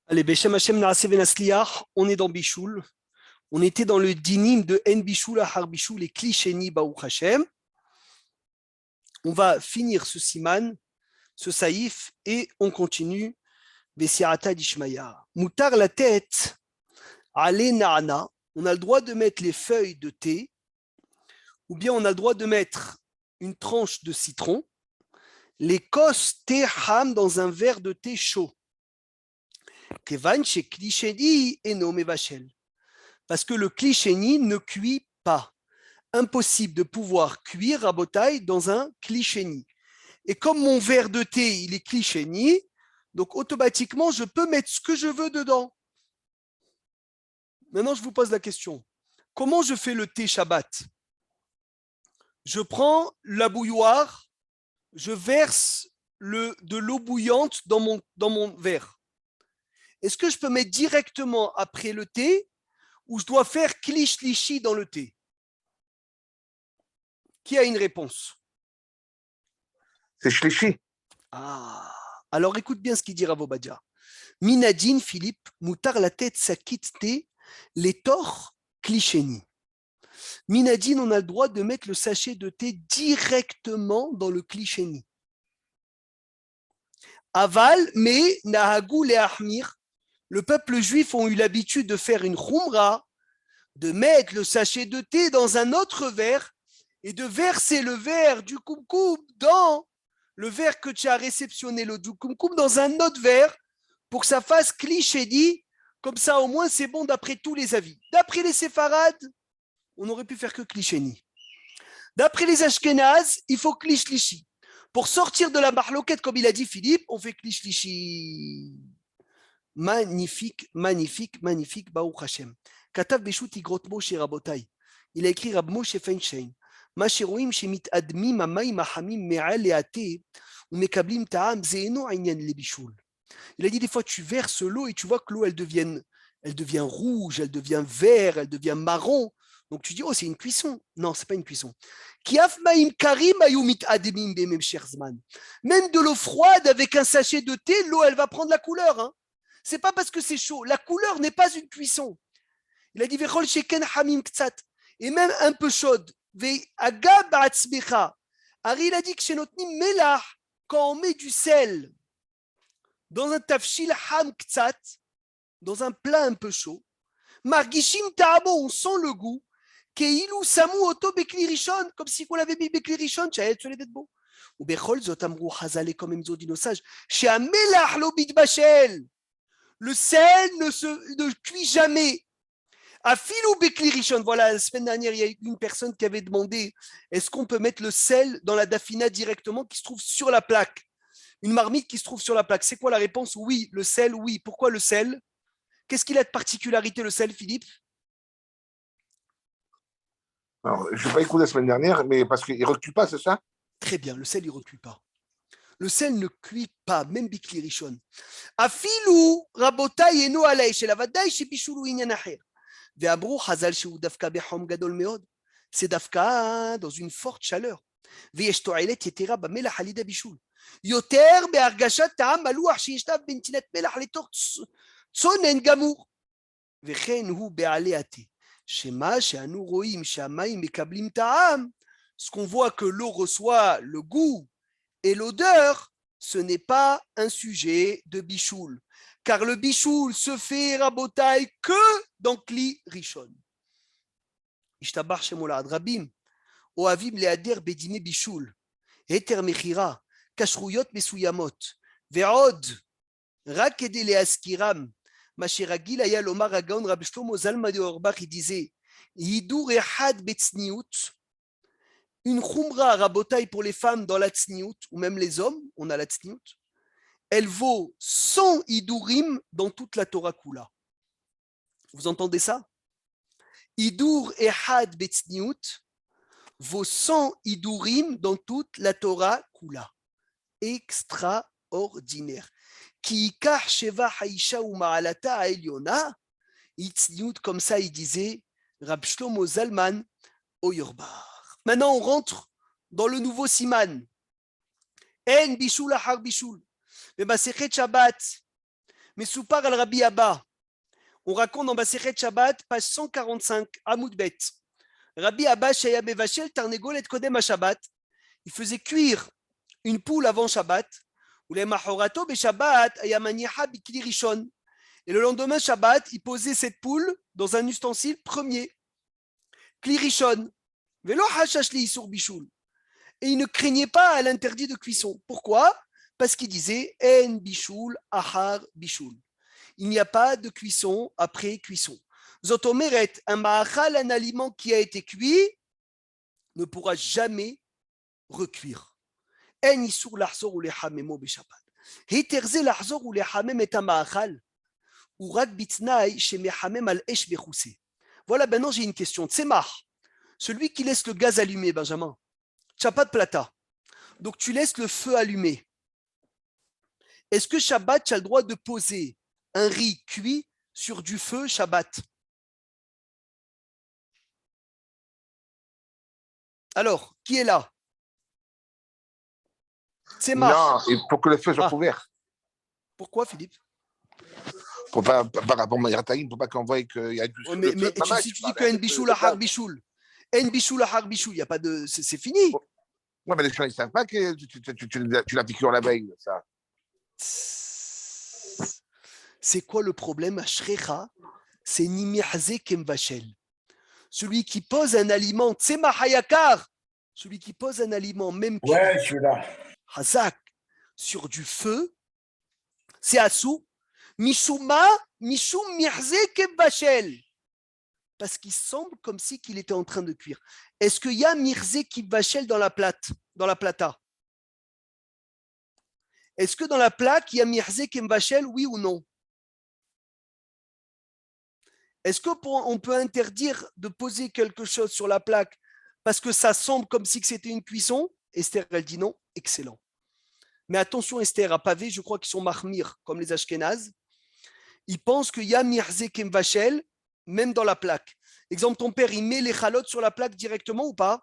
Allez, Beshem Hashem Naaseh Venasliach, on est dans Bichoul. On était dans le dinim de En Bichoul Ahar Bichoul et Klisheni Baruch Hashem. On va finir ce siman, ce saïf, et on continue. Besiata d'Ishmaya. Moutar la tête, Ale Naana. On a le droit de mettre les feuilles de thé, ou bien on a le droit de mettre une tranche de citron, les kos thé ham dans un verre de thé chaud. Kevan chez Klisheni et nommé Vachel. Parce que le Klisheni ne cuit pas. Impossible de pouvoir cuire à Botaï dans un Klisheni. Et comme mon verre de thé, il est Klisheni, donc automatiquement, je peux mettre ce que je veux dedans. Maintenant, je vous pose la question. Comment je fais le thé Shabbat? Je prends la bouilloire, je verse de l'eau bouillante dans mon verre. Est-ce que je peux mettre directement après le thé ou je dois faire klish-lishi dans le thé? Qui a une réponse? C'est shlishi. Ah, alors écoute bien ce qu'il dit Rav Obadia. Minadine, Philippe, moutar la tête sakit thé, les torts klisheni. Minadine, on a le droit de mettre le sachet de thé directement dans le klisheni. Aval, mais nahagou le ahmir. Le peuple juif ont eu l'habitude de faire une khumra, de mettre le sachet de thé dans un autre verre et de verser le verre du koum-koum dans le verre que tu as réceptionné, le du koum-koum, dans un autre verre pour que ça fasse klisheni. Comme ça, au moins, c'est bon d'après tous les avis. D'après les séfarades, on aurait pu faire que klisheni. D'après les ashkénazes, il faut klish-lishi. Pour sortir de la marloquette, comme il a dit Philippe, on fait klish-lishi. Magnifique, magnifique, magnifique, Baruch Hashem. Katav Beshut Igrot Moshe Rabotai. Il a écrit Rab Moshe Feinstein. Masheroim Shemit Admim Amay Mahamim Me'al Leate Umekablim Ta'am Zeeno Ainyan Lebishul. Il a dit des fois tu verses l'eau et tu vois que l'eau elle devient rouge, elle devient vert, elle devient marron. Donc tu dis oh c'est une cuisson. Non, c'est pas une cuisson. Kiaf Maim Karim Ayumit Admim Bemem Sherzman. Même de l'eau froide avec un sachet de thé, l'eau elle va prendre la couleur. Hein. C'est pas parce que c'est chaud. La couleur n'est pas une cuisson. Il a dit Vechol Sheken Hamim Ktsat. Et même un peu chaude. Ve'agab Atzmecha. Ari il a dit que chez notre Melach, quand on met du sel dans un tafshil ham ktsat, dans un plat un peu chaud, margishim ta'abo, on sent le goût, keilu samu oto bekli rishon, comme si on l'avait mis bekli rishon, chayet sur les beau. Ou bechol zot amru hazale, comme ils ont dit nos sages, chez amelach lo bitbashel, le sel ne cuit jamais. Afilu bekli rishon, voilà, la semaine dernière, il y a une personne qui avait demandé, est-ce qu'on peut mettre le sel dans la dafina directement qui se trouve sur la plaque? Une marmite qui se trouve sur la plaque. C'est quoi la réponse? Oui, le sel, oui. Pourquoi le sel? Qu'est-ce qu'il a de particularité, le sel, Philippe? Alors, je n'ai pas écouté la semaine dernière, mais parce qu'il ne recule pas, c'est ça? Très bien, le sel, il ne recule pas. Le sel ne cuit pas, même Bikli Rishon. Afilu rabotai eno alay shel avadai shebishulu inyan acher. Ve'abru hazal shehu dafka behom gadol meod. C'est dafka dans une forte chaleur. Ve'yesh to'elet yetera bamelach alida bishul. יותר בהרגשת טעם מלוח שישנם בנתינת מלח לתוך צונן גמור. וכן הוא בעלי התה. שמה שאנו רואים שהמים מקבלים טעם, ce qu'on voit que l'eau reçoit le goût et l'odeur, ce n'est pas un sujet de bichoul. Car le bichoul se fait rabotaille que dans Kli Rishon. Ishtabar shemolad rabim, oavim leader bedine bichoul, heter mechira, כשרויות מסוימות, ועוד, רק כדי להזכירם, מה שרגיל היה לומר הגאון רבי שלמה זלמן אוירבך, il disait, הידור אחד בצניעות, une khumra rabotaille pour les femmes dans la tsniout, ou même les hommes, on a la tsniout, elle vaut 100 hidurim dans toute la Torah Kula. Vous entendez ça? Hidur ehad betsniout vaut 100 hidurim dans toute la Torah Kula. Extraordinaire. Qui ikar sheva haisha ou ma'alata ha'elyona, itzniut, comme ça il disait Rab Shlomo Zalman Auerbach. Maintenant on rentre dans le nouveau siman. En bishul ahar bishul. Bemasechet Shabbat. Mais Soupar al-Rabbi Abba, on raconte dans Masechet Shabbat, page 145, Amoud Bet. Rabbi Abba Shaya Bevachel Tarnegolet Kodem Shabbat. Il faisait cuire une poule avant Shabbat. Ou les Mahorato be Shabbat Ayamaniha Bikli Rishon. Et le lendemain Shabbat, il posait cette poule dans un ustensile premier. Kli Rishon. Velo Hashashli Isur Bishul. Et il ne craignait pas à l'interdit de cuisson. Pourquoi? Parce qu'il disait En Bishul Ahar Bishul. Il n'y a pas de cuisson après cuisson. Zotomeret, un ma'achal, un aliment qui a été cuit, ne pourra jamais recuire. En isur lahzor ou lehamemo beshabbat. Heterze lahzor ou lehamem est un ma'achal. Ou rak bitnaï chez mehamem al esh bechousse. Voilà, maintenant j'ai une question. Tsemach, celui qui laisse le gaz allumé, Benjamin, tu n'as pas de plata. Donc tu laisses le feu allumé. Est-ce que Shabbat, tu as le droit de poser un riz cuit sur du feu Shabbat? Alors, qui est là? C'est Non, Marc. il faut que le feu soit Ah. couvert. Pourquoi, Philippe? Pour pas, par rapport à Taïm, pour pas qu'on voie qu'il y a du Mais le feu. si tu dis que En Bichoul Ahar Bichoul, En Bichoul Ahar Bichoul, il n'y a pas de. C'est fini. Ouais, mais les gens, ils ne savent pas que tu l'as piqué la veille, ça. C'est quoi le problème à Shrecha? C'est Nimihaze Kemvachel. Celui qui pose un aliment, Tsema Hayakar, celui qui pose un aliment, même cuit, Ouais, je suis là. Hazak, sur du feu, c'est Assou. Mishuma, Mishum Mirze Kemvachel. Parce qu'il semble comme si qu'il était en train de cuire. Est-ce qu'il y a Mirze Kemvachel dans la plata? Est-ce que dans la plaque, il y a Mirze Kemvachel, oui ou non? Est-ce qu'on peut interdire de poser quelque chose sur la plaque parce que ça semble comme si c'était une cuisson? Esther, elle dit non. Excellent. Mais attention, Esther, à Pavé, je crois qu'ils sont mahmir, comme les Ashkénazes. Ils pensent qu'il y a Mirze Kemvachel, même dans la plaque. Exemple, ton père, il met les chalotes sur la plaque directement ou pas?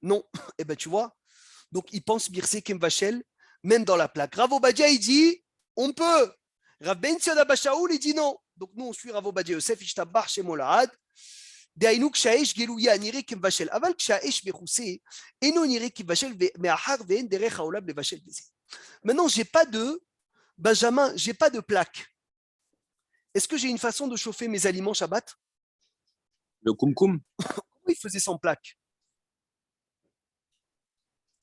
Non. Eh bien, tu vois. Donc, ils pensent Mirze Kemvachel, même dans la plaque. Rav Obadia, il dit, on peut. Rav Ben Sion Abba Shaul, il dit non. Donc, nous, on suit Rav Obadia Yosef, Ishtabach Shemo Lahad. דהיינו כשהאש גלויה נראה כמבשל, אבל כשהאש מכוסה, אינו נראה כמבשל, מאחר ואין דרך העולם לבשל בזה. Maintenant, j'ai pas de, Benjamin, j'ai pas de plaque. Est-ce que j'ai une façon de chauffer mes aliments Shabbat? Le koum-koum. Comment il faisait sans plaque?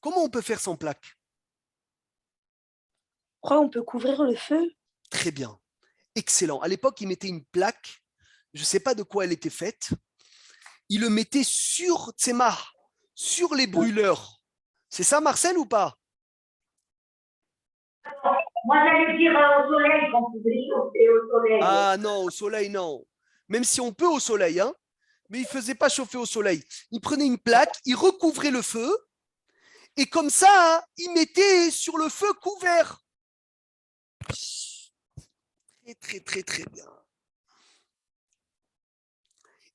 Comment on peut faire sans plaque? Pourquoi on peut couvrir le feu? Très bien. Excellent. À l'époque, il mettait une plaque. Je ne sais pas de quoi elle était faite. Il le mettait sur Tzemach, sur les brûleurs. C'est ça, Marcel, ou pas? Moi, j'allais dire au soleil qu'on pouvait chauffer au soleil. Ah non, au soleil, non. Même si on peut au soleil, hein, mais il ne faisait pas chauffer au soleil. Il prenait une plaque, il recouvrait le feu, et comme ça, il mettait sur le feu couvert. Très, très, très, très bien.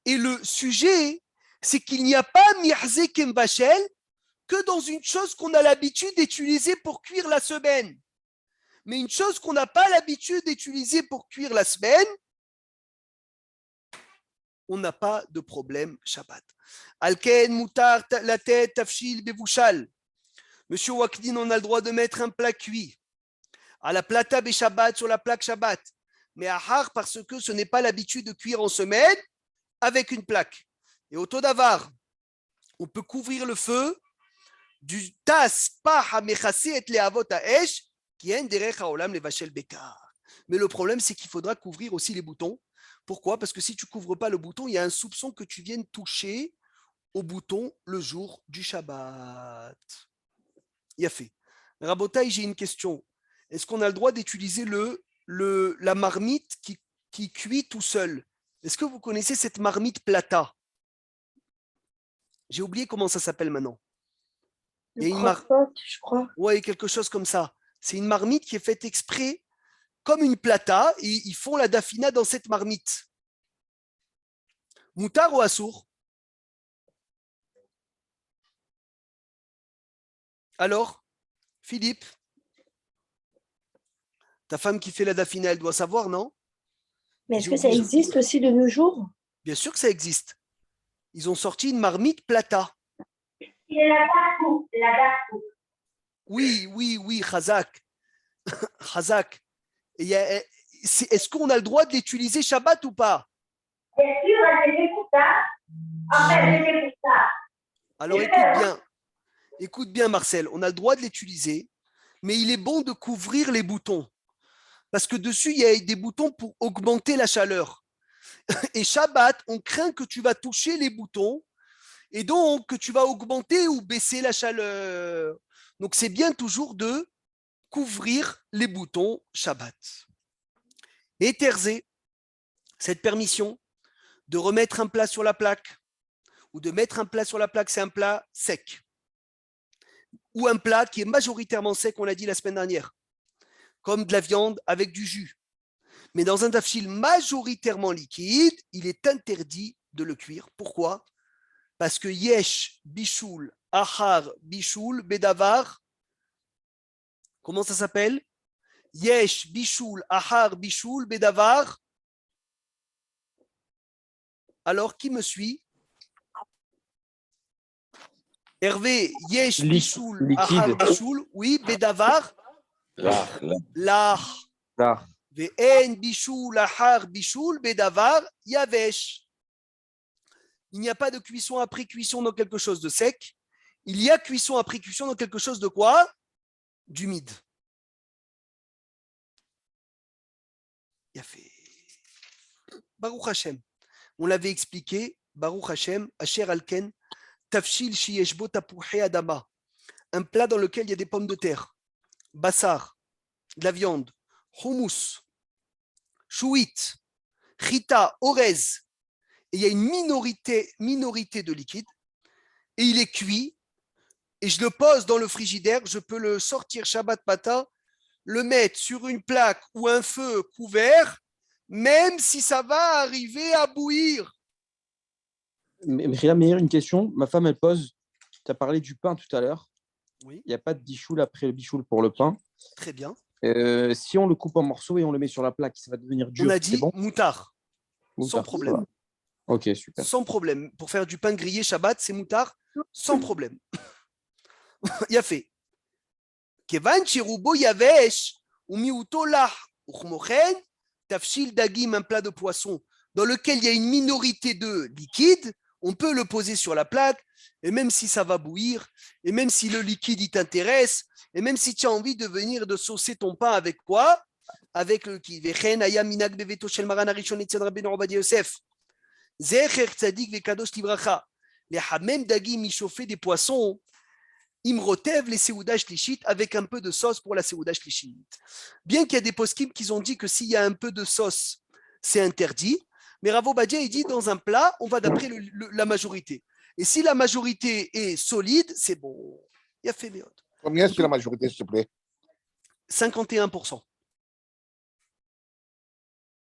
Et le sujet, c'est qu'il n'y a pas Mirze Kemvachel que dans une chose qu'on a l'habitude d'utiliser pour cuire la semaine. Mais une chose qu'on n'a pas l'habitude d'utiliser pour cuire la semaine, on n'a pas de problème Shabbat. Alken, Moutar, la tête, Tafshil, Bevouchal. Monsieur Wakdin, on a le droit de mettre un plat cuit à la plata be Shabbat, sur la plaque Shabbat. Mais à Har, parce que ce n'est pas l'habitude de cuire en semaine, avec une plaque. Et au Todavar, on peut couvrir le feu du tas pa hamechase et leavot haesh qui en derech haolam levashel bekar. Mais le problème, c'est qu'il faudra couvrir aussi les boutons. Pourquoi? Parce que si tu ne couvres pas le bouton, il y a un soupçon que tu viennes toucher au bouton le jour du Shabbat. Il y a fait. Rabotaï, j'ai une question. Est-ce qu'on a le droit d'utiliser la marmite qui cuit tout seul? Est-ce que vous connaissez cette marmite plata? J'ai oublié comment ça s'appelle maintenant. Le croque-pot, je crois. Oui, quelque chose comme ça. C'est une marmite qui est faite exprès comme une plata et ils font la dafina dans cette marmite. Moutar ou assour? Alors, Philippe? Ta femme qui fait la dafina, elle doit savoir, non? Mais est-ce J'ai que ça oublié. existe aussi de nos jours? Bien sûr que ça existe. Ils ont sorti une marmite plata. Il est la garçon, la garçon. Oui, Khazak. Khazak. Est-ce qu'on a le droit de l'utiliser Shabbat ou pas? Bien sûr, elle était pour ça. Enfin, elle était pour ça. Alors écoute bien Marcel, on a le droit de l'utiliser, mais il est bon de couvrir les boutons. Parce que dessus, il y a des boutons pour augmenter la chaleur. Et Shabbat, on craint que tu vas toucher les boutons et donc que tu vas augmenter ou baisser la chaleur. Donc c'est bien toujours de couvrir les boutons Shabbat. Et Terzé, cette permission de remettre un plat sur la plaque ou de mettre un plat sur la plaque, c'est un plat sec. Ou un plat qui est majoritairement sec, on l'a dit la semaine dernière, comme de la viande avec du jus. Mais dans un tafshil majoritairement liquide, il est interdit de le cuire. Pourquoi? Parce que yesh, bishul, achar, bishul, bedavar, comment ça s'appelle? Yesh, bishul, achar, bishul, bedavar. Alors, qui me suit? Hervé, yesh, bishul, achar, bishul, oui, bedavar, lach. Ve'en bishul, achar, bishul, bedavar, yavesh. Il n'y a pas de cuisson après cuisson dans quelque chose de sec. Il y a cuisson après cuisson dans quelque chose de quoi? D'humide. Il a fait. Baruch Hashem. On l'avait expliqué. Baruch Hashem, Asher Alken, Tafshil Shiyeshbo Tapuche Adama. Un plat dans lequel il y a des pommes de terre, bassar, de la viande, hummus, chouit, chita, orez. Et il y a une minorité de liquide. Et il est cuit. Et je le pose dans le frigidaire. Je peux le sortir Shabbat matin, le mettre sur une plaque ou un feu couvert, même si ça va arriver à bouillir. Mais Meir, une question. Ma femme, elle pose. Tu as parlé du pain tout à l'heure. Oui. Il n'y a pas de bichoul après le bichoul pour le pain. Très bien. Si on le coupe en morceaux et on le met sur la plaque, ça va devenir dur. On a dit bon moutard. Sans Moutard, problème. voilà. Ok, super. Sans problème. Pour faire du pain grillé Shabbat, c'est moutard. Sans problème. Il a fait. Kevan chirubo yavesh ou miuto lah uchmochen tafshil dagim, un plat de poisson dans lequel il y a une minorité de liquide, on peut le poser sur la plaque, et même si ça va bouillir, et même si le liquide il t'intéresse, et même si tu as envie de venir de saucer ton pain avec quoi? Avec le qui vechen ayam minag beveto shel maran harishon etzad Rabbeinu Ovadia Yosef. Zecher tzadik vekadosh libracha. Les hamem dagim, ils chauffaient des poissons. Imrotev les Seouda Shlichit avec un peu de sauce pour la Seouda Shlichit. Bien qu'il y a des poskim qui ont dit que s'il y a un peu de sauce, c'est interdit, mais Rav Ovadia il dit dans un plat, on va d'après la majorité. Et si la majorité est solide, c'est bon. Il a fait méod. Combien c'est la majorité, s'il te plaît? 51%.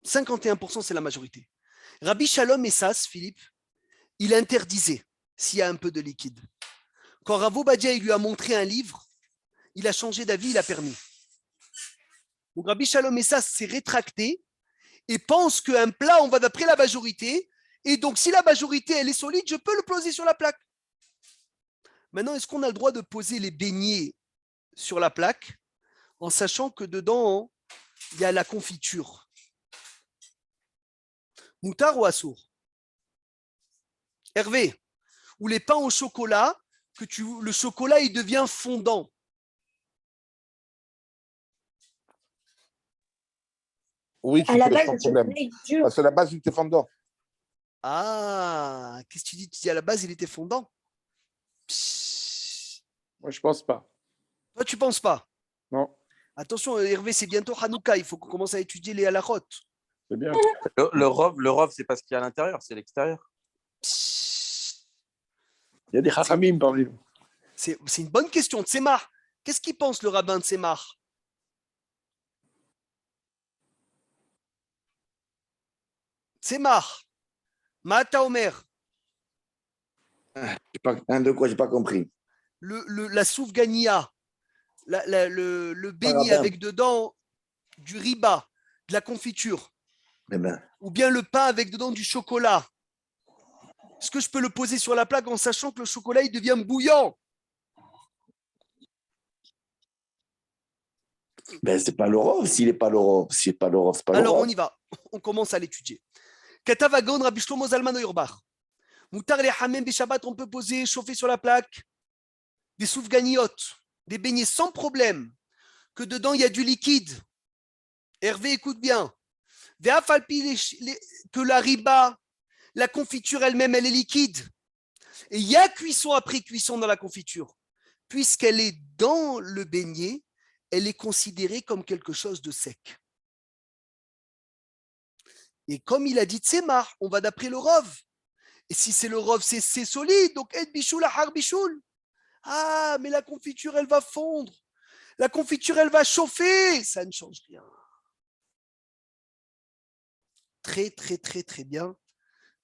51%, c'est la majorité. Rabbi Shalom Essas, Philippe, il interdisait s'il y a un peu de liquide. Quand Rav Ovadia il lui a montré un livre, il a changé d'avis, il a permis. Donc Rabbi Shalom Essas s'est rétracté et pense qu'un plat, on va d'après la majorité, et donc si la majorité elle est solide, je peux le poser sur la plaque. Maintenant, est-ce qu'on a le droit de poser les beignets sur la plaque en sachant que dedans, il y a la confiture? Moutar ou assour? Hervé, ou les pains au chocolat, le chocolat il devient fondant. Oui, tu À la fais base, sans le problème. chocolat est dur. Parce que la base, il était fondant. Ah, qu'est-ce que tu dis? Tu dis à la base, il était fondant. Moi, je pense pas. Toi, tu penses pas? Non, Attention, Hervé, c'est bientôt Hanouka. Il faut qu'on commence à étudier les halachot. c'est bien. Le rov, c'est pas ce qu'il y a à l'intérieur, c'est l'extérieur. Il y a des chachamim parmi nous. C'est une bonne question. Tsemar, qu'est-ce qu'il pense le rabbin de Tsemar? Tsemar, Mata Omer, De quoi, j'ai pas compris. la soufgania, le beignet rabbin. avec dedans du riba, de la confiture, Eh ben, ou bien le pain avec dedans du chocolat, est-ce que je peux le poser sur la plaque en sachant que le chocolat il devient bouillant? ben c'est pas l'Europe. S'il n'est pas l'Europe, c'est pas l'Europe, c'est pas Alors on l'Europe. y va, on commence à l'étudier. Katavagon Rabbi Shlomo Zalman Auerbach. Moutar les hamem des Shabbat, on peut poser, chauffer sur la plaque des soufganiotes, des beignets sans problème, que dedans il y a du liquide. Hervé, écoute bien. Que la riba, la confiture elle-même, elle est liquide. Et il y a cuisson après cuisson dans la confiture. Puisqu'elle est dans le beignet, elle est considérée comme quelque chose de sec. Et comme il a dit Tsemar, on va d'après le Rov. Et si c'est le Rov, c'est solide. Donc, Et Bichoul Har Bichoul. Ah, mais la confiture, elle va fondre. La confiture, elle va chauffer. Ça ne change rien. Très, très, très, très bien.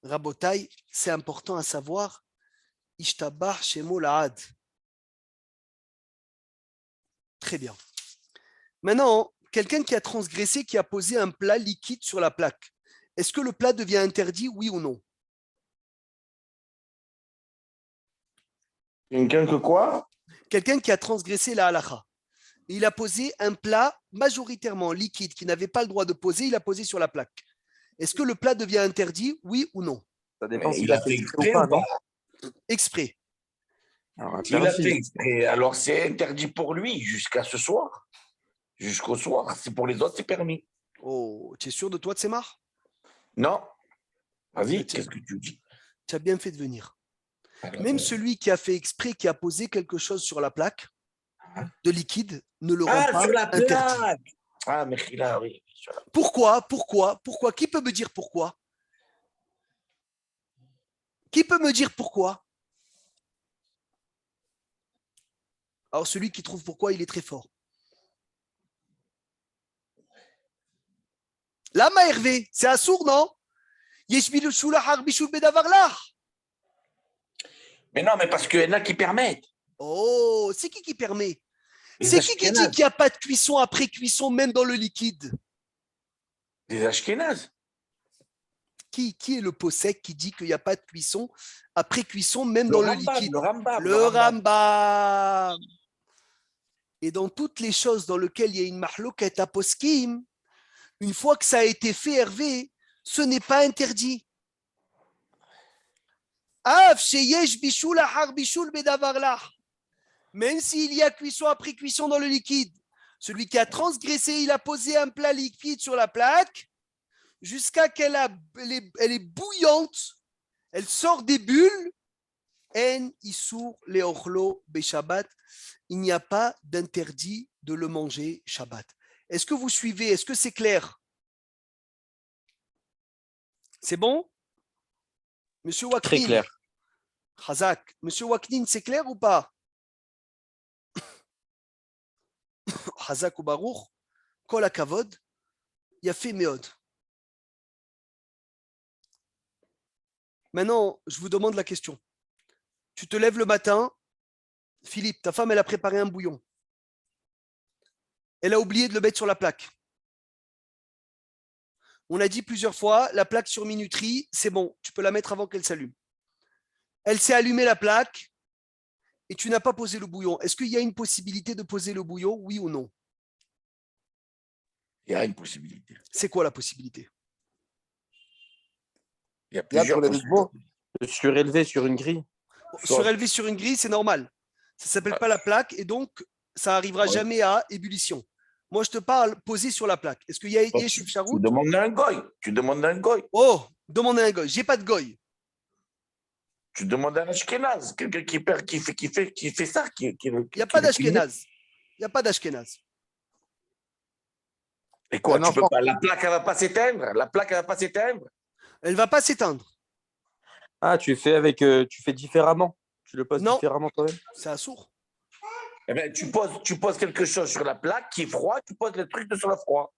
Rabotai, c'est important à savoir. Ishtabach Shemo Lahad. Très bien. Maintenant, quelqu'un qui a transgressé, qui a posé un plat liquide sur la plaque, est-ce que le plat devient interdit, oui ou non? Quelqu'un que quoi? Quelqu'un qui a transgressé la halakha. Il a posé un plat majoritairement liquide qu'il n'avait pas le droit de poser, il a posé sur la plaque. Est-ce que le plat devient interdit, oui ou non? Ça dépend Mais s'il il a a fait fait exprès exprès ou pas, ou pas? non? Exprès. Alors, Il a fait interdit. exprès. Alors c'est interdit pour lui jusqu'à ce soir. Jusqu'au soir. C'est pour les autres, c'est permis. Oh, tu es sûr de toi, Tsemar? Non. Vas-y, Mais qu'est-ce que tu dis? tu as bien fait de venir. Alors, Même celui qui a fait exprès, qui a posé quelque chose sur la plaque de liquide, ne le rend ah, pas sur la interdit. plaque. Ah, Mechila, oui. Pourquoi? Pourquoi? Pourquoi? Qui peut me dire pourquoi? Qui peut me dire pourquoi? Alors celui qui trouve pourquoi, il est très fort. Lama Hervé, c'est assourd, non? Mais non, mais parce qu'il y en a qui permettent. Oh, c'est qui permet? Les C'est qui dit Ashkénazes. qu'il n'y a pas de cuisson après cuisson, même dans le liquide? Les Ashkénazes. Qui est le pot sec qui dit qu'il n'y a pas de cuisson après cuisson, même Le dans le Rambam, liquide? le Rambam. Le Rambam. Et dans toutes les choses dans lesquelles il y a une mahloket à poskim, une fois que ça a été fait, Hervé, ce n'est pas interdit. Même s'il y a cuisson après cuisson dans le liquide, celui qui a transgressé, il a posé un plat liquide sur la plaque jusqu'à elle est bouillante, elle sort des bulles. En isur leorlo be Shabbat, il n'y a pas d'interdit de le manger Shabbat. Est-ce que vous suivez? Est-ce que c'est clair? C'est bon? Monsieur Waknin. Très clair. Khazak. Monsieur Waknin, c'est clair ou pas? Hazak ou Baruch, Kol HaKavod, Yafé Meod. Maintenant, je vous demande la question. Tu te lèves le matin, Philippe, ta femme, elle a préparé un bouillon. Elle a oublié de le mettre sur la plaque. On a dit plusieurs fois, la plaque sur minuterie, c'est bon, tu peux la mettre avant qu'elle s'allume. Elle s'est allumée la plaque et tu n'as pas posé le bouillon. Est-ce qu'il y a une possibilité de poser le bouillon, oui ou non? Il y a une possibilité. C'est quoi la possibilité? Il y a plusieurs possibilités. Le surélevé sur une grille. Surélevé sur une grille, c'est normal. Ça ne s'appelle pas la plaque et donc ça n'arrivera jamais à ébullition. Moi, je te parle posé sur la plaque. Est-ce qu'il y a Yeshiv Sharout? Tu demandes un goy. Tu demandes un goy. Oh, demandez un goy. J'ai pas de goy. Tu demandes un Ashkenaz. Quelqu'un qui fait ça. Il n'y a pas d'Ashkenaz. Il n'y a pas d'Ashkenaz. Et quoi, tu peux pas, la plaque, elle ne va pas s'éteindre. La plaque, elle ne va pas s'éteindre. Elle ne va pas s'éteindre. Ah, tu fais différemment. Tu le poses Non. différemment toi-même. C'est un sourd. Eh bien, tu poses quelque chose sur la plaque qui est froid, tu poses le truc sur le froid.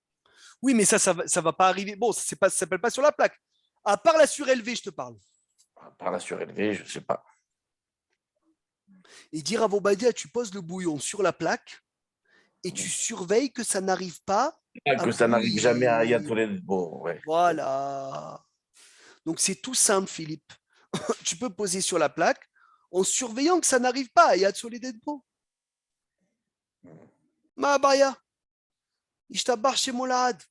Oui, mais ça va pas arriver. Bon, ça ne s'appelle pas sur la plaque. À part la surélevée, je te parle. Par la surélevée, je ne sais pas. Et dire à Vobadia, tu poses le bouillon sur la plaque et tu surveilles que ça n'arrive pas Que ça n'arrive oui. jamais à Ayat Bon, ouais. Voilà. Donc c'est tout simple, Philippe. Tu peux poser sur la plaque en surveillant que ça n'arrive pas à Yad Soledetbo. Ma abaya. Ishtabar chez Molad.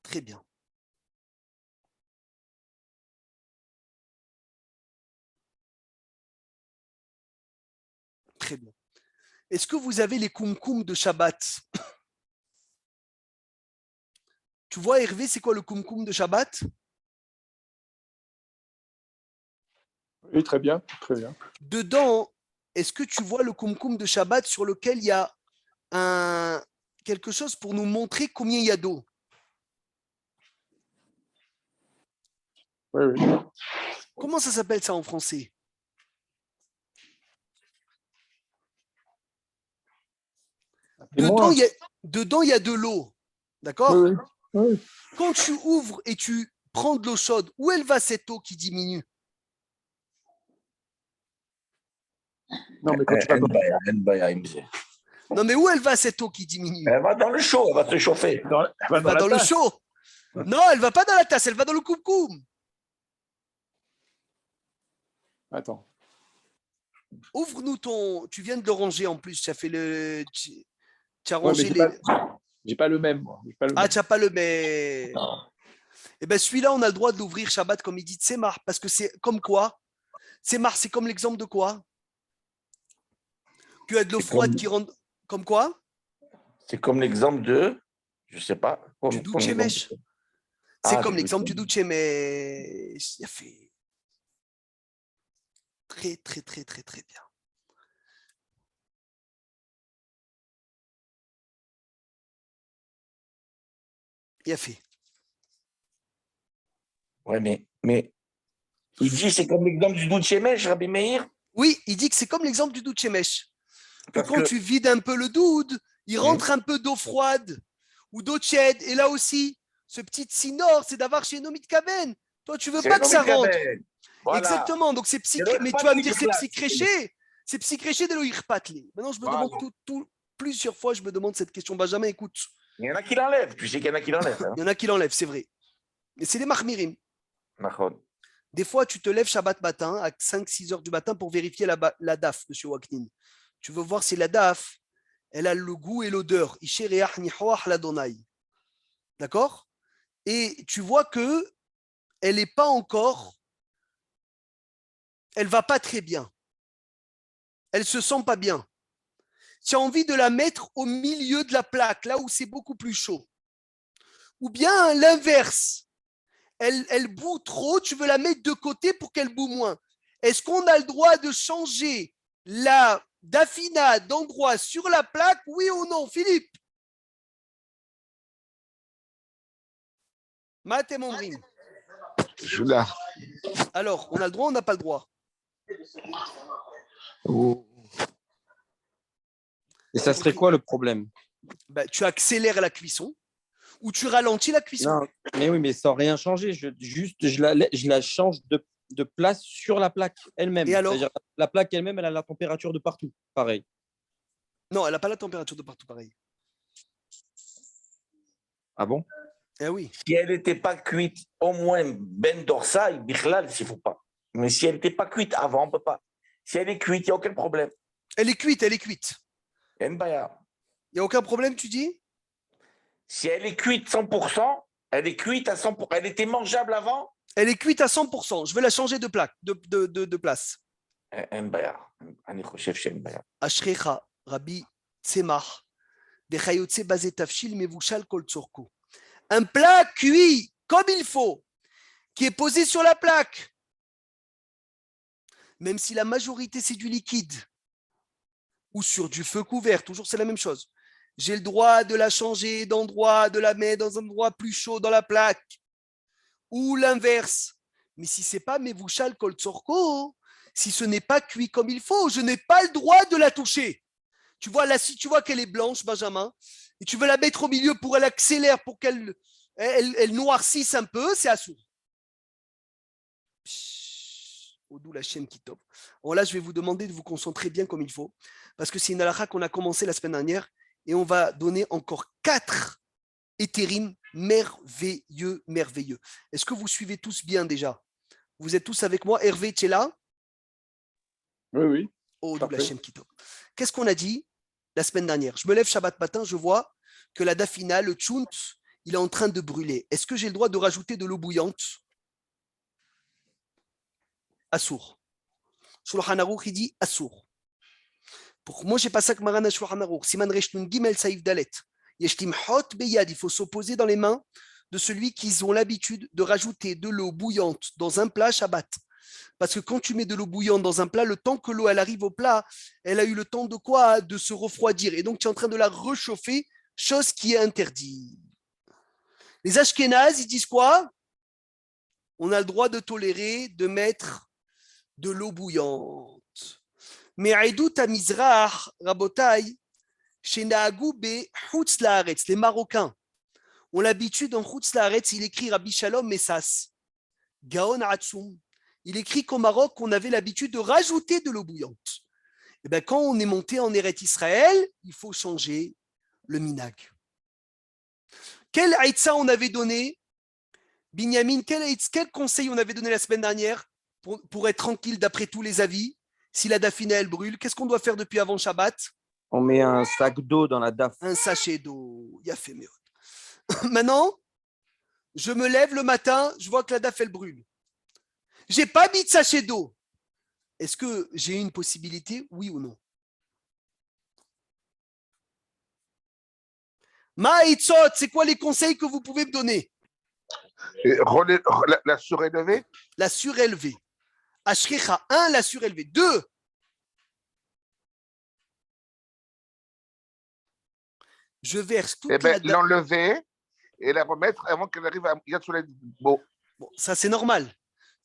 Très bien. Très bien. Est-ce que vous avez les kumkum de Shabbat? Tu vois, Hervé, c'est quoi le kumkum de Shabbat? Oui, très bien, très bien. Dedans, est-ce que tu vois le kumkum de Shabbat sur lequel il y a quelque chose pour nous montrer combien il y a d'eau? Oui, oui. Comment ça s'appelle ça en français? Dedans, il y a de l'eau. D'accord? Oui, oui. Oui. Quand tu ouvres et tu prends de l'eau chaude, où elle va cette eau qui diminue? Non, mais quand tu vas Non, mais où elle va cette eau qui diminue? Elle va dans le chaud, elle va se chauffer. Elle va dans le chaud. Non, elle va pas dans la tasse, elle va dans le kumkum. Attends. Ouvre-nous ton. Tu viens de le ranger en plus. Tu as fait le. Tu as Ouais, rangé mais les. j'ai pas le même, moi. J'ai pas le Ah, même. tu n'as pas le. Mais. Eh bien, celui-là, on a le droit de l'ouvrir Shabbat comme il dit Tsemar. Parce que c'est comme quoi? Tsemar, c'est comme l'exemple de quoi? Tu as de l'eau froide qui rentre. Comme quoi? C'est comme l'exemple de, je sais pas. Du Douchemesh. C'est comme l'exemple du Douchemesh. Il a fait très, très, très, très, très bien. Il a fait. Ouais, mais il dit c'est comme l'exemple du Douchemesh, Rabbi Meir. Oui, il dit que c'est comme l'exemple du Douchemesh. Que Parce quand que- tu vides un peu le doud, il rentre un peu d'eau froide ou d'eau tiède. Et là aussi, ce petit sinor, c'est d'avoir chez Nomit Kaben. Toi, tu veux C'est pas que ça Nomit rentre. Kaben. Voilà. Exactement. Donc, c'est C'est le mais Irpat tu vas me dire c'est Niklas. psychréché. C'est psychréché de l'Oirpatli. Maintenant, je me Voilà. demande plusieurs fois, je me demande cette question. Benjamin, écoute. Il y en a qui l'enlèvent. Tu sais qu'il y en a qui l'enlèvent. Hein. Il y en a qui l'enlèvent, c'est vrai. Mais c'est des mahmirim. Nachon. Des fois, tu te lèves Shabbat matin à 5-6 heures du matin pour vérifier la DAF, monsieur Waknin. Tu veux voir si la DAF, elle a le goût et l'odeur. D'accord? Et tu vois que elle n'est pas encore, elle va pas très bien. Elle se sent pas bien. Tu as envie de la mettre au milieu de la plaque, là où c'est beaucoup plus chaud. Ou bien l'inverse. Elle bout trop, tu veux la mettre de côté pour qu'elle bout moins. Est-ce qu'on a le droit de changer la dafina d'endroit sur la plaque, oui ou non, Philippe? Maté mon rim. Judas. Alors, on a le droit, on n'a pas le droit. Et ça serait quoi le problème? Ben, tu accélères la cuisson ou tu ralentis la cuisson. Non, mais oui, mais sans rien changer. Je la change de place sur la plaque elle-même. Et alors? C'est-à-dire, la plaque elle-même, elle a la température de partout. Pareil. Non, elle n'a pas la température de partout pareil. Ah bon? Eh oui. Si elle n'était pas cuite, au moins ben dorsal, bichlal, s'il ne faut pas. Mais si elle n'était pas cuite avant, on ne peut pas. Si elle est cuite, il n'y a aucun problème. Elle est cuite, elle est cuite. Il y a une baya. Il n'y a aucun problème, tu dis? Si elle est cuite 100%, elle est cuite à 100%. Elle était mangeable avant. Elle est cuite à 100%. Je vais la changer de plaque, de place. Un baya. Un chef chez une baya. Ashrecha, Rabbi Tzemach, Bechayotse Bazé Tafshil Mevushal Kol Tzorko. Un plat cuit comme il faut, qui est posé sur la plaque, même si la majorité c'est du liquide, ou sur du feu couvert, toujours c'est la même chose. J'ai le droit de la changer d'endroit, de la mettre dans un endroit plus chaud dans la plaque, ou l'inverse. Mais si ce n'est pas Mevushal Kol Tzorko, si ce n'est pas cuit comme il faut, je n'ai pas le droit de la toucher. Tu vois, là, si tu vois qu'elle est blanche, Benjamin, et tu veux la mettre au milieu pour qu'elle accélère, pour qu'elle elle noircisse un peu, c'est assourd. Odou la chaîne qui top. Alors là, je vais vous demander de vous concentrer bien comme il faut, parce que c'est une halakha qu'on a commencé la semaine dernière, et on va donner encore 4 éthérimes merveilleux, merveilleux. Est-ce que vous suivez tous bien déjà? Vous êtes tous avec moi? Hervé, tu es là? Oui, oui. Odou la Parfait. chaîne qui top. Qu'est-ce qu'on a dit la semaine dernière? Je me lève Shabbat matin, je vois que la dafina, le tchount, il est en train de brûler. Est-ce que j'ai le droit de rajouter de l'eau bouillante? Assour. Shulchan Aruch, il dit Assour. Pour moi, j'ai pas ça que Marana Shulchan Aruch. Siman Reshnun Gimel Saïf Dalet. Yeshtim Hot Beyad. Il faut s'opposer dans les mains de celui qui ont l'habitude de rajouter de l'eau bouillante dans un plat Shabbat. Parce que quand tu mets de l'eau bouillante dans un plat, le temps que l'eau elle arrive au plat, elle a eu le temps de quoi? De se refroidir. Et donc, tu es en train de la réchauffer, chose qui est interdite. Les Ashkénazes, ils disent quoi? On a le droit de tolérer de mettre de l'eau bouillante. Mais Aïdout à Mizrach, Rabotai, chez Nahagou be Chutz Laaretz, les Marocains ont l'habitude en Chutz Laaretz, il écrit Rabbi Shalom Messas, Gaon Atzum. Il écrit qu'au Maroc, on avait l'habitude de rajouter de l'eau bouillante. Et bien, quand on est monté en Eretz Israël, il faut changer le minag. Quel haïtza on avait donné, Binyamin, quel conseil on avait donné la semaine dernière pour être tranquille d'après tous les avis? Si la dafina elle brûle, qu'est-ce qu'on doit faire depuis avant Shabbat? On met un sac d'eau dans la daf. Un sachet d'eau. Il a fait mieux. Maintenant, je me lève le matin, je vois que la daf elle brûle. J'ai pas mis de sachet d'eau. Est-ce que j'ai une possibilité, oui ou non? Maïtzot, c'est quoi les conseils que vous pouvez me donner? Et la surélevée. La surélevée. Ashkecha, 1, la surélevée. 2, je verse toute Eh bien, la... l'enlever et la remettre avant qu'elle arrive à Yatsolet. Bon. Bon, ça c'est normal.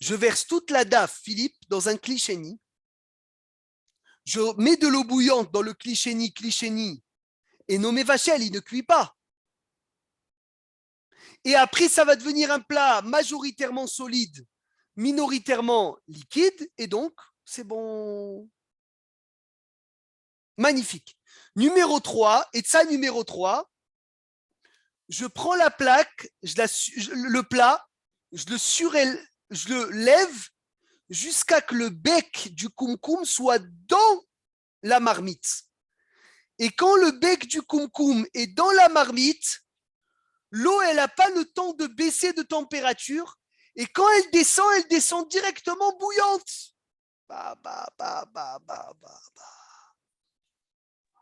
Je verse toute la daf, Philippe, dans un klichéni. Je mets de l'eau bouillante dans le klichéni, et nommé vachel, il ne cuit pas. Et après, ça va devenir un plat majoritairement solide, minoritairement liquide, et donc, c'est bon. Magnifique. Numéro 3, et ça, numéro 3, je prends la plaque, le plat, je le lève jusqu'à que le bec du koum-koum soit dans la marmite. Et quand le bec du koum-koum est dans la marmite, l'eau, elle n'a pas le temps de baisser de température. Et quand elle descend directement bouillante.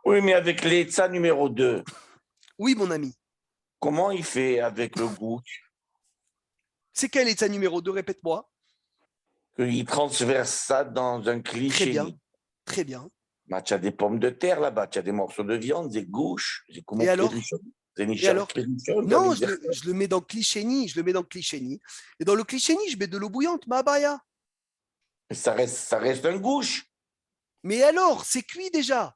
Oui, mais avec l'Etza numéro 2, Oui, mon ami. comment il fait avec le goût? C'est quel état numéro 2? Répète-moi. Il transverse ça dans un Très cliché. bien. Très bien. Bah, tu as des pommes de terre là-bas, tu as des morceaux de viande, des gouches. Et alors? Non, je le mets dans klichéni. Et dans le klichéni, je mets de l'eau bouillante, ma baya. Ça reste un gouche. Mais alors, c'est cuit déjà.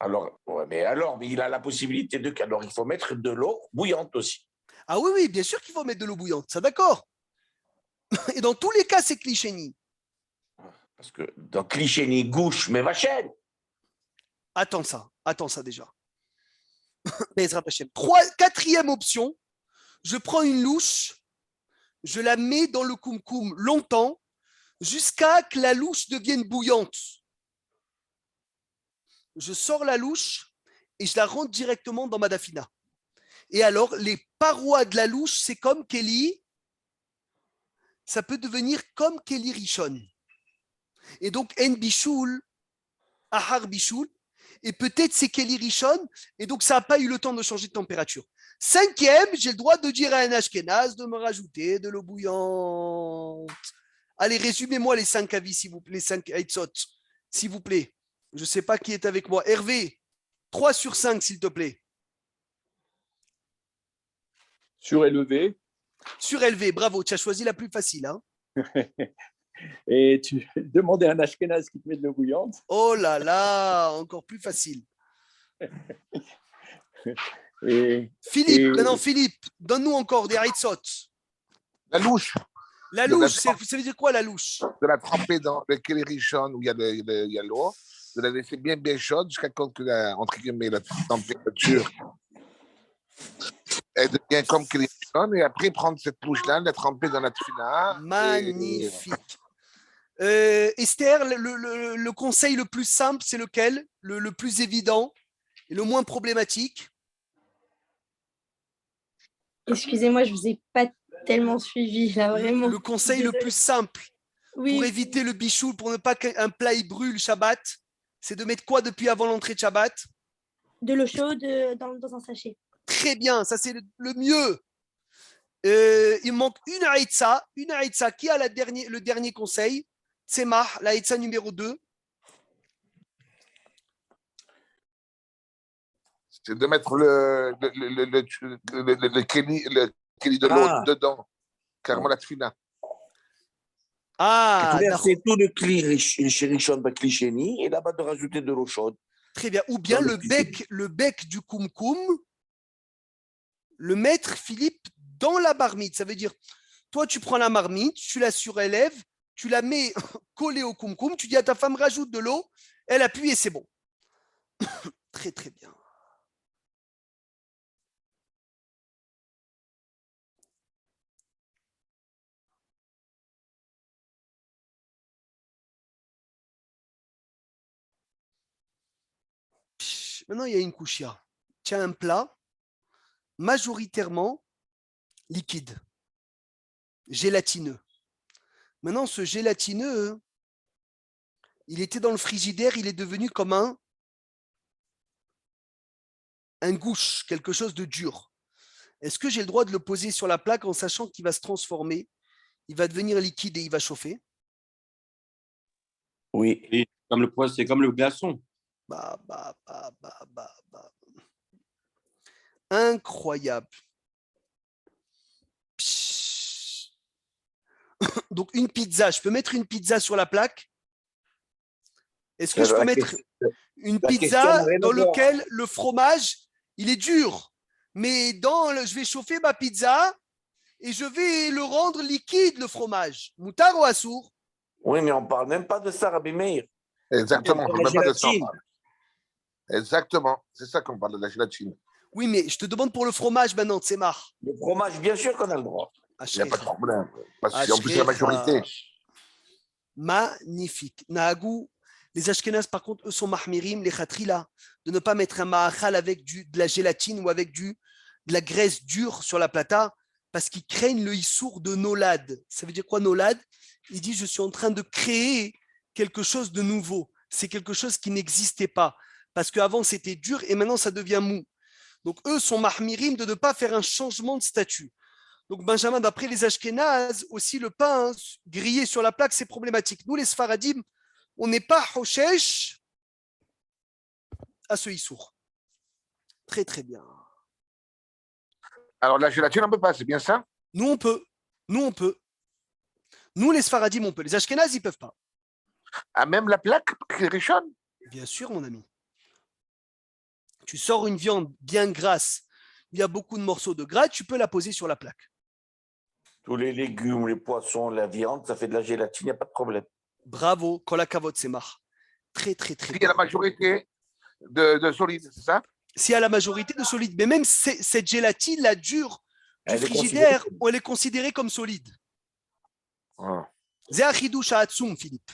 Alors, ouais, mais il a la possibilité de... Alors, il faut mettre de l'eau bouillante aussi. Ah oui, oui, bien sûr qu'il faut mettre de l'eau bouillante, ça d'accord. Et dans tous les cas, c'est klichéni. Parce que dans klichéni, gouche, mais vachel. Attends ça déjà. Quatrième option, je prends une louche, je la mets dans le koum-koum longtemps, jusqu'à que la louche devienne bouillante. Je sors la louche et je la rentre directement dans ma dafina. Et alors, les parois de la louche, c'est comme Kelly, ça peut devenir comme Kelly Rishon. Et donc, En Bichoul, Ahar Bichoul, et peut-être c'est Kelly Rishon, et donc ça n'a pas eu le temps de changer de température. 5e, j'ai le droit de dire à un Ashkenaz de me rajouter de l'eau bouillante. Allez, résumez-moi les 5 avis, s'il vous plaît, les 5 Eitzot, s'il vous plaît. Je ne sais pas qui est avec moi. Hervé, 3 sur 5, s'il te plaît. Surélevé. Surélevé, bravo, tu as choisi la plus facile. Hein. Et tu demandais à un Ashkenaz qui te met de l'eau bouillante. Oh là là, encore plus facile. Et Philippe, maintenant Philippe, donne-nous encore des Eitzot. La louche. La louche, ça veut dire quoi la louche? De la tremper dans le Keli Rishon où il y a l'eau, de la laisser bien bien chaude jusqu'à ce que entre guillemets la température elle devient comme Keli Rishon et après prendre cette louche-là, la tremper dans la tefila. Magnifique. Esther, le conseil le plus simple, c'est lequel? Le plus évident et le moins problématique? Excusez-moi, je vous ai pas tellement suivi là, vraiment. Le conseil le plus simple Oui, pour éviter le bichoul, pour ne pas qu'un plat il brûle Shabbat, c'est de mettre quoi depuis avant l'entrée de Shabbat? de l'eau chaude dans un sachet. Très bien, ça c'est le mieux. Il manque une haïtza qui a le dernier conseil. Tzemah, la haïtza numéro 2. C'est de mettre le Keli de l'eau dedans, carrément la tefila. Ah, C'est tout le kli chez Rishon, kli chéni, et là-bas de rajouter de l'eau chaude. très bien. Ou bien le bec du kumkum, le mettre, Philippe, dans la marmite. Ça veut dire, toi, tu prends la marmite, tu la surélèves, tu la mets collée au kumkum, tu dis à ta femme, rajoute de l'eau, elle appuie et c'est bon. Très, très bien. Maintenant, il y a une kushia. Tu as un plat majoritairement liquide, gélatineux. Maintenant, ce gélatineux, il était dans le frigidaire, il est devenu comme un gouche, quelque chose de dur. Est-ce que j'ai le droit de le poser sur la plaque en sachant qu'il va se transformer, il va devenir liquide et il va chauffer? Oui. Et c'est comme le glaçon. Bah. Incroyable. Psh. Donc une pizza, je peux mettre une pizza sur la plaque? Est-ce que je peux mettre une pizza dans laquelle le fromage, il est dur, mais je vais chauffer ma pizza et je vais le rendre liquide, le fromage. Moutar ou assour? Oui, mais on ne parle même pas de ça, Rabbi Meir. Exactement, on On ne parle parle de pas de ça. gélatine. Exactement, c'est ça qu'on parle de la gélatine. Oui, mais je te demande pour le fromage maintenant, Tsemar. Le fromage, bien sûr qu'on a le droit. Il n'y a pas de problème. Parce que, en plus, c'est la majorité. Magnifique. Nahagou, les Ashkenaz, par contre, eux sont mahmirim, les khatrila, de ne pas mettre un ma'achal avec de la gélatine ou avec de la graisse dure sur la plata, parce qu'ils craignent le issour de nolad. Ça veut dire quoi, nolad? Il dit, je suis en train de créer quelque chose de nouveau. C'est quelque chose qui n'existait pas. Parce qu'avant, c'était dur et maintenant, ça devient mou. Donc, eux sont mahmirim de ne pas faire un changement de statut. Donc, Benjamin, d'après les Ashkénazes, aussi le pain grillé sur la plaque, c'est problématique. Nous, les Sfaradim, on n'est pas hoshesh à ce issour. Très, très bien. Alors, la gélatine, on ne peut pas, c'est bien ça? Nous, on peut. Nous, les Sfaradim, on peut. Les Ashkénazes, ils ne peuvent pas. Ah, même la plaque, Rishon? Bien sûr, mon ami. Tu sors une viande bien grasse, il y a beaucoup de morceaux de gras, tu peux la poser sur la plaque. Tous les légumes, les poissons, la viande, ça fait de la gélatine, il n'y a pas de problème. Bravo, kolakavot, c'est marre. Très, très, très Il y a la majorité de solide, c'est ça? S'il y a la majorité de solide, mais même cette gélatine, la dure du frigidaire, elle est considérée comme solide. C'est un chidouche à Hatsoum, Philippe.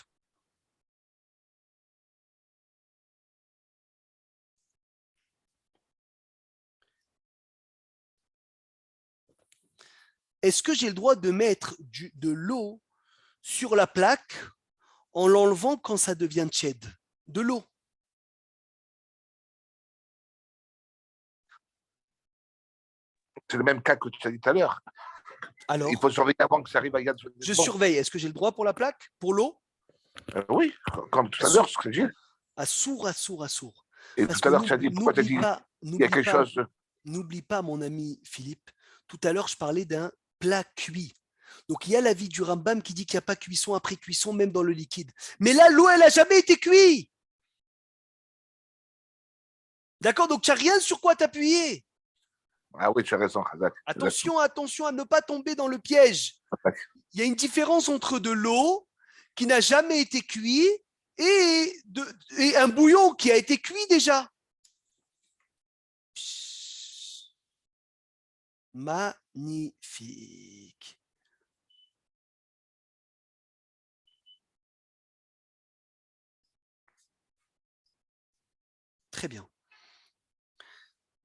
Est-ce que j'ai le droit de mettre de l'eau sur la plaque en l'enlevant quand ça devient tiède? De l'eau. C'est le même cas que tu as dit tout à l'heure. Alors, il faut surveiller avant que ça arrive à Yad. Je surveille. Est-ce que j'ai le droit pour la plaque? Pour l'eau? Oui, comme tout à l'heure, ce que j'ai dit. Assour. Et Parce tout à l'heure, tu as dit, pourquoi tu as dit il y a quelque chose. N'oublie pas, mon ami Philippe, tout à l'heure, je parlais d'un plat cuit. Donc, il y a l'avis du Rambam qui dit qu'il n'y a pas cuisson après cuisson, même dans le liquide. Mais là, l'eau, elle n'a jamais été cuite. D'accord? Donc, tu n'as rien sur quoi t'appuyer. Ah oui, tu as raison, Khazak. Attention, attention à ne pas tomber dans le piège. Il y a une différence entre de l'eau qui n'a jamais été cuite et un bouillon qui a été cuit déjà. Magnifique. Très bien.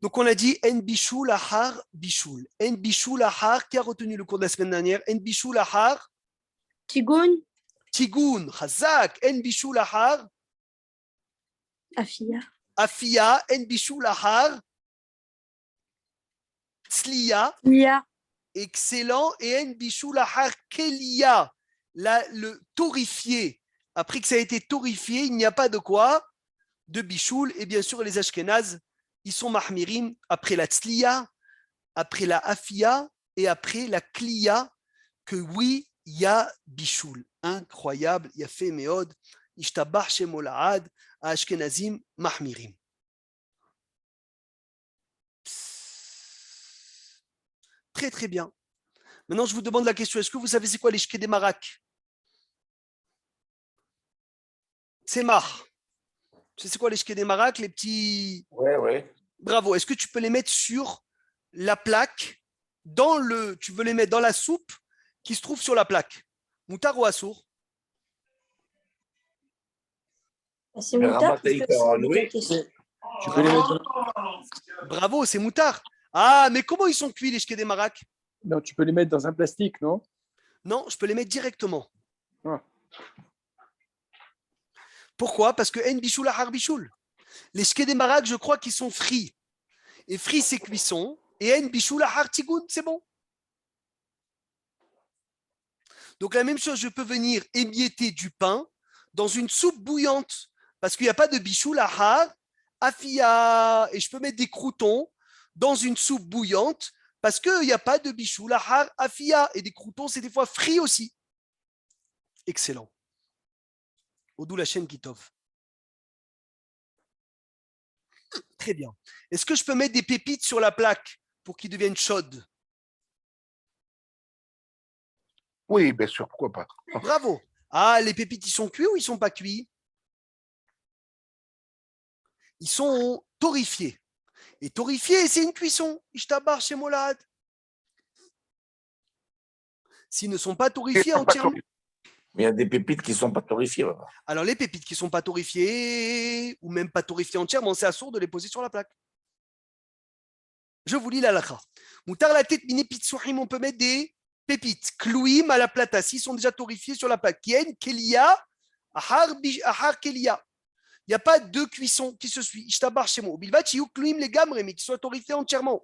Donc on a dit En Bishul Ahar Bishul. En Bishul Ahar, qui a retenu le cours de la semaine dernière? En Bishul Ahar Tigoun, Tigoun, Chazak. En Bishul Ahar Afia, Afia. En Bishul Ahar Tzliya. Lia, Excellent. Et En Bishul Ahar Kelia. Le torrifié. Après que ça a été torrifié, il n'y a pas de quoi? De Bishul. Et bien sûr, les Ashkenazes, ils sont mahmirim après la tzliya, après la afia et après la kliya, que oui, il y a bishul. Incroyable, il y a fait meod, ishtabah shemolahad, ashkenazim mahmirim. Très très bien. Maintenant, je vous demande la question, est-ce que vous savez c'est quoi les shkedé marak? C'est mar. C'est quoi les shkedé marak, les petits... Ouais. Bravo. Est-ce que tu peux les mettre sur la plaque, tu veux les mettre dans la soupe qui se trouve sur la plaque? Moutar ou assour? c'est Moutar. Tu peux les mettre Bravo, c'est moutar. Ah, mais comment ils sont cuits les shkedé marak? Non, tu peux les mettre dans un plastique, non? Non, je peux les mettre directement. Ah. Pourquoi? Parce que en bichoul ahar bichoul. Les shkedé marak, je crois qu'ils sont frits. Et frits, c'est cuisson. Et en bichoul ahar tigoun, c'est bon. Donc la même chose, je peux venir émietter du pain dans une soupe bouillante. Parce qu'il n'y a pas de bichoul ahar afia. Et je peux mettre des croûtons dans une soupe bouillante parce qu'il n'y a pas de bichoul ahar afia. Et des croûtons, c'est des fois frits aussi. Excellent. Odou la chaîne Kitov. Très bien. Est-ce que je peux mettre des pépites sur la plaque pour qu'ils deviennent chaudes? Oui, bien sûr, pourquoi pas. Bravo. Ah, les pépites, ils sont cuits ou ils ne sont pas cuits? Ils sont torréfiés. Et torréfiés, c'est une cuisson. Ishtabar chez Molad. S'ils ne sont pas torréfiés entièrement. Mais il y a des pépites qui ne sont pas torréfiées. Alors, les pépites qui ne sont pas torréfiées ou même pas torréfiées entièrement, c'est assourd de les poser sur la plaque. Je vous lis la lakha. Moutar la tête mini pitsouhim, on peut mettre des pépites. Klouim à la plata, s'ils sont déjà torréfiés sur la plaque. Kien, kelia, ahar kelia. Il n'y a pas deux cuissons qui se suivent. Ishtabar chez moi. Bilvat, chiou klouim les gamres, mais qui soient torréfiés entièrement.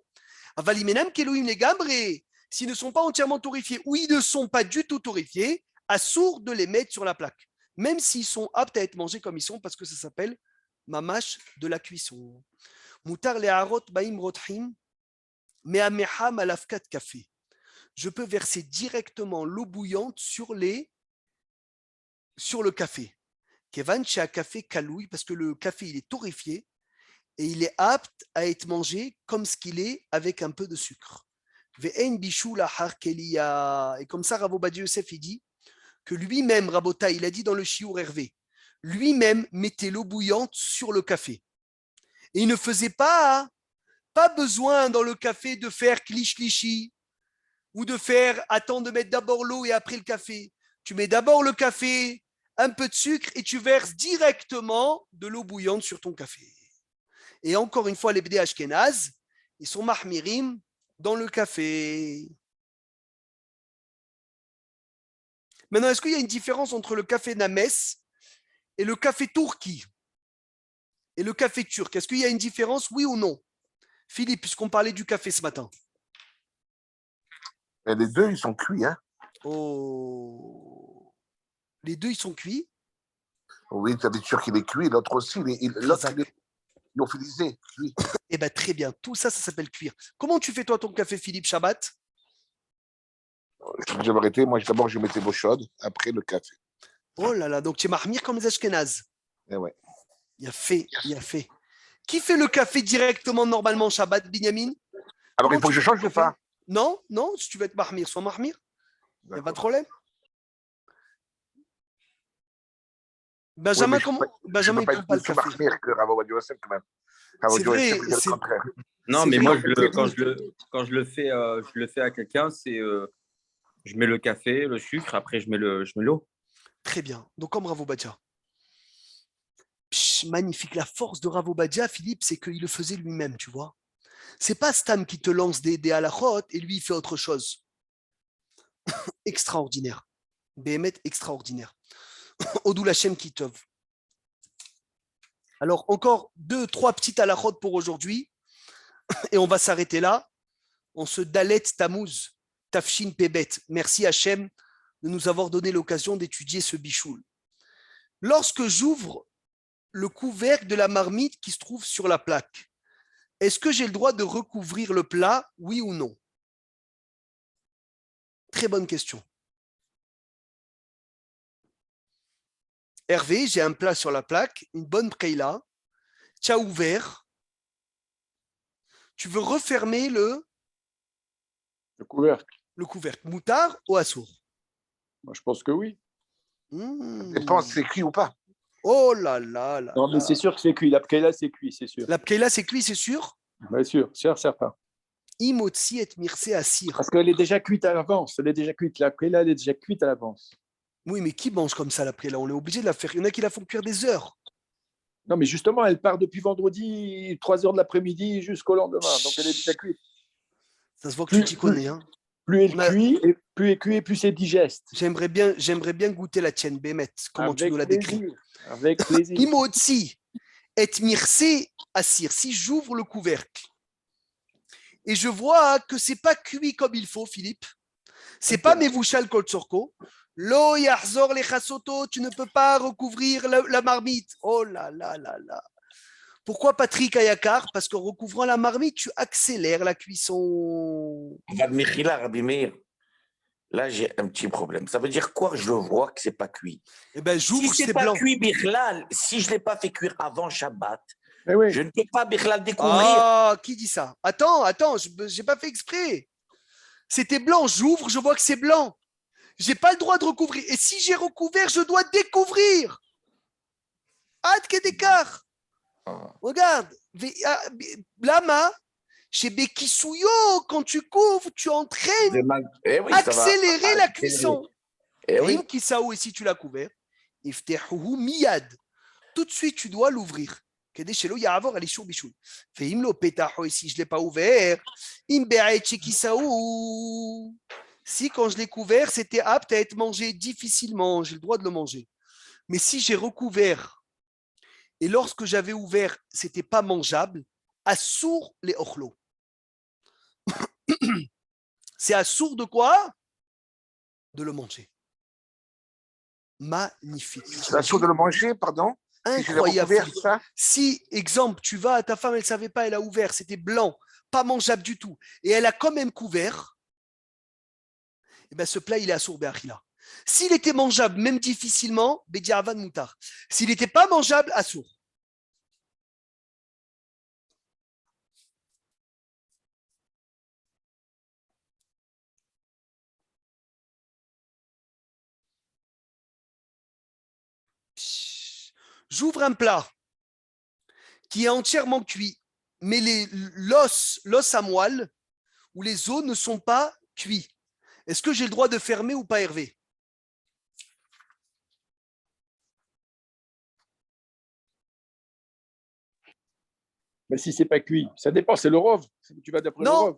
Avalimenam kelouim les gamres, s'ils ne sont pas entièrement torréfiés ou ils ne sont pas du tout torréfiés, assourd de les mettre sur la plaque. Même s'ils sont aptes à être mangés comme ils sont, parce que ça s'appelle mamash de la cuisson. Moutar le harot baim rothim. Mais à meham à l'afkat café, je peux verser directement l'eau bouillante sur le café. Kevan chez un café kalouille, parce que le café il est torréfié et il est apte à être mangé comme ce qu'il est avec un peu de sucre. Ve'en bishou la harkelia. Et comme ça, Rav Ovadia Yosef il dit que lui-même, Rabota, il a dit dans le Shiur Hervé, lui-même mettait l'eau bouillante sur le café. Et il ne faisait pas besoin dans le café de faire klish-klishi ou de faire attendre de mettre d'abord l'eau et après le café. Tu mets d'abord le café, un peu de sucre et tu verses directement de l'eau bouillante sur ton café. Et encore une fois, les bdé ashkenaz, ils sont mahmirim dans le café. Maintenant, est-ce qu'il y a une différence entre le café Names et le café Turki et le café turc? Est-ce qu'il y a une différence, oui ou non? Philippe, puisqu'on parlait du café ce matin. Et les deux, ils sont cuits. Hein. Oh. Les deux, ils sont cuits? Oui, tu as dit sûr qu'il est cuit, l'autre aussi. L'autre, il est lyophilisé, cuit. Eh bien, très bien. Tout ça, ça s'appelle cuire. Comment tu fais, toi, ton café, Philippe, Shabbat? Je vais arrêter. Moi, d'abord, je mettais l'eau chaude, après le café. Oh là là, donc tu es mahmir comme les Ashkenazes. Eh ouais. Il a fait. Qui fait le café directement, normalement, Shabbat, Binyamin? Alors, Comment il faut que tu je change de fais? pas. Non, non, si tu veux être mahmir, sois mahmir. Il n'y a pas de problème. Benjamin, comment Je ne Benjamin, peux il pas prend être pas le plus café. marmire que Rav Ovadia Yosef quand même. Rav C'est Ovadia vrai, Yosef, c'est le contraire. Non, c'est mais vrai. moi, C'est quand je le fais à quelqu'un, c'est je mets le café, le sucre, après je mets l'eau. Très bien. Donc, comme Rav Obadia. Magnifique. La force de Rav Obadia, Philippe, c'est qu'il le faisait lui-même, tu vois. C'est pas Stam qui te lance des halachot et lui, il fait autre chose. Extraordinaire. Béhémet, extraordinaire. Odou Lachem Kitov. Alors, encore 2-3 petites halachot pour aujourd'hui. Et on va s'arrêter là. On se dalet Tammuz, Tafshin Pebet. Merci Hachem de nous avoir donné l'occasion d'étudier ce bichoul. Lorsque j'ouvre le couvercle de la marmite qui se trouve sur la plaque, est-ce que j'ai le droit de recouvrir le plat, oui ou non? Très bonne question. Hervé, j'ai un plat sur la plaque, une bonne preila. Tu as ouvert. Tu veux refermer le couvercle. couvercle. Moutard ou assour? Moi, je pense que oui. Ça dépend si c'est cuit ou pas. Oh là là là. Non, mais c'est sûr que c'est cuit. La pkeila, c'est cuit, c'est sûr. La preila, c'est cuit, c'est sûr? Bien sûr, certain. Imotzi et mirse assir. Parce qu'elle est déjà cuite à l'avance. Elle est déjà cuite. La pkeila, elle est déjà cuite à l'avance. Oui, mais qui mange comme ça la preila? On est obligé de la faire. Il y en a qui la font cuire des heures. Non, mais justement, elle part depuis vendredi, 3 heures de l'après-midi jusqu'au lendemain. Donc, elle est déjà cuite. Ça se voit que tu t'y connais. Hein. Plus elle cuit, et plus c'est digeste. J'aimerais bien goûter la tienne, Bémet. Comment tu nous la décris? Avec plaisir. Imotzi et mirse assir. Si j'ouvre le couvercle et je vois que c'est pas cuit comme il faut, Philippe, c'est pas mevouchal kol tzorko, lo yahzor lechasoto, tu ne peux pas recouvrir la marmite. Oh là là là là. Pourquoi Patrick Ayakar? Parce qu'en recouvrant la marmite, tu accélères la cuisson. Rabbi Meir, là, j'ai un petit problème. Ça veut dire quoi? Je vois que c'est pas cuit. Eh ben, j'ouvre, Si c'est c'est pas blanc. cuit, Bichlal, si je l'ai pas fait cuire avant Shabbat, Oui. je ne peux pas Bichlal découvrir. Ah, qui dit ça? Attends, j'ai pas fait exprès. C'était blanc, j'ouvre, je vois que c'est blanc. J'ai pas le droit de recouvrir. Et si j'ai recouvert, je dois découvrir. Ad Kedekar. Regarde. Lama, chez Bekisuyo, quand tu couvres, tu entraînes accélérer la cuisson. Eh oui. Et Kisaou, et si tu l'as couvert, Iftehuhu miyad. Tout de suite, tu dois l'ouvrir. Kedeshelo yaavor alishur bishul. Feim lo petaho, et si je l'ai pas ouvert, imbe'aetche Kisaou. Si quand je l'ai couvert, c'était apte à être mangé difficilement, j'ai le droit de le manger. Mais si j'ai recouvert et lorsque j'avais ouvert, c'était pas mangeable, assour les ochlo. C'est assour de quoi? De le manger. Magnifique. C'est assour de le manger, pardon? Incroyable. Si, ça si, exemple, tu vas à ta femme, elle ne savait pas, elle a ouvert, c'était blanc, pas mangeable du tout, et elle a quand même couvert, et bien ce plat, il est assour be'achila. S'il était mangeable, même difficilement, bediavan moutar. S'il n'était pas mangeable, assour. J'ouvre un plat qui est entièrement cuit, mais l'os à moelle ou les os ne sont pas cuits. Est-ce que j'ai le droit de fermer ou pas, Hervé? Mais si c'est pas cuit, ça dépend, c'est le rov. Tu vas d'après le Non, rov.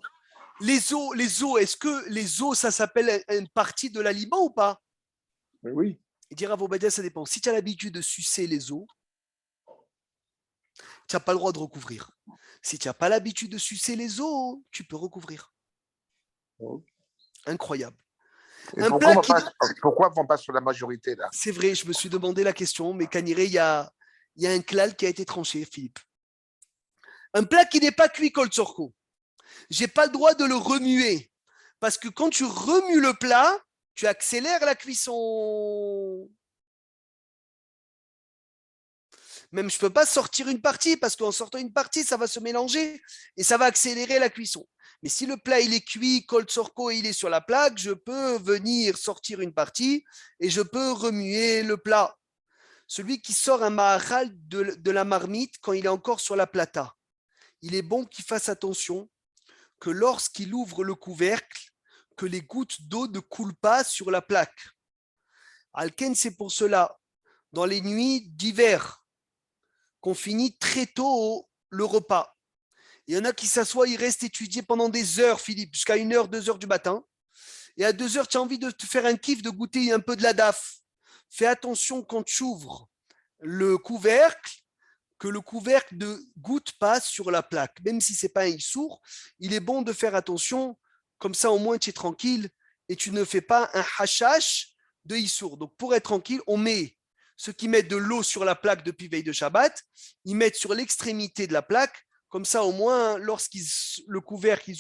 les os, est-ce que les os, ça s'appelle une partie de l'aliment ou pas? Mais oui. Il dira à Bobadia, ça dépend. Si tu as l'habitude de sucer les os, tu n'as pas le droit de recouvrir. Si tu n'as pas l'habitude de sucer les os, tu peux recouvrir. Oh. Incroyable. Pourquoi on passe sur la majorité là? C'est vrai, je me suis demandé la question, mais Kaniré, il y a un klal qui a été tranché, Philippe. Un plat qui n'est pas cuit kol tzorko, je n'ai pas le droit de le remuer. Parce que quand tu remues le plat, tu accélères la cuisson. Même je ne peux pas sortir une partie parce qu'en sortant une partie, ça va se mélanger et ça va accélérer la cuisson. Mais si le plat il est cuit, cold sorko, et il est sur la plaque, je peux venir sortir une partie et je peux remuer le plat. Celui qui sort un mahal de la marmite quand il est encore sur la plata, il est bon qu'il fasse attention que lorsqu'il ouvre le couvercle, que les gouttes d'eau ne coulent pas sur la plaque. Alken, c'est pour cela, dans les nuits d'hiver, qu'on finit très tôt le repas. Il y en a qui s'assoient, ils restent étudier pendant des heures, Philippe, jusqu'à 1h, 2h du matin. Et à 2h, tu as envie de te faire un kiff, de goûter un peu de la daf. Fais attention quand tu ouvres le couvercle, que le couvercle ne goûte pas sur la plaque. Même si ce n'est pas un issour, il est bon de faire attention, comme ça au moins tu es tranquille et tu ne fais pas un hashash de issour. Donc pour être tranquille, on met ceux qui mettent de l'eau sur la plaque depuis veille de Shabbat, ils mettent sur l'extrémité de la plaque, comme ça au moins lorsqu'ils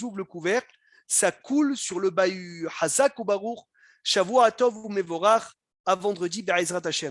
ouvrent le couvercle, ça coule sur le bahut Hazak ou Baruch, Shavua Tov ou Mevorach, à vendredi, Be'ezrat Hashem.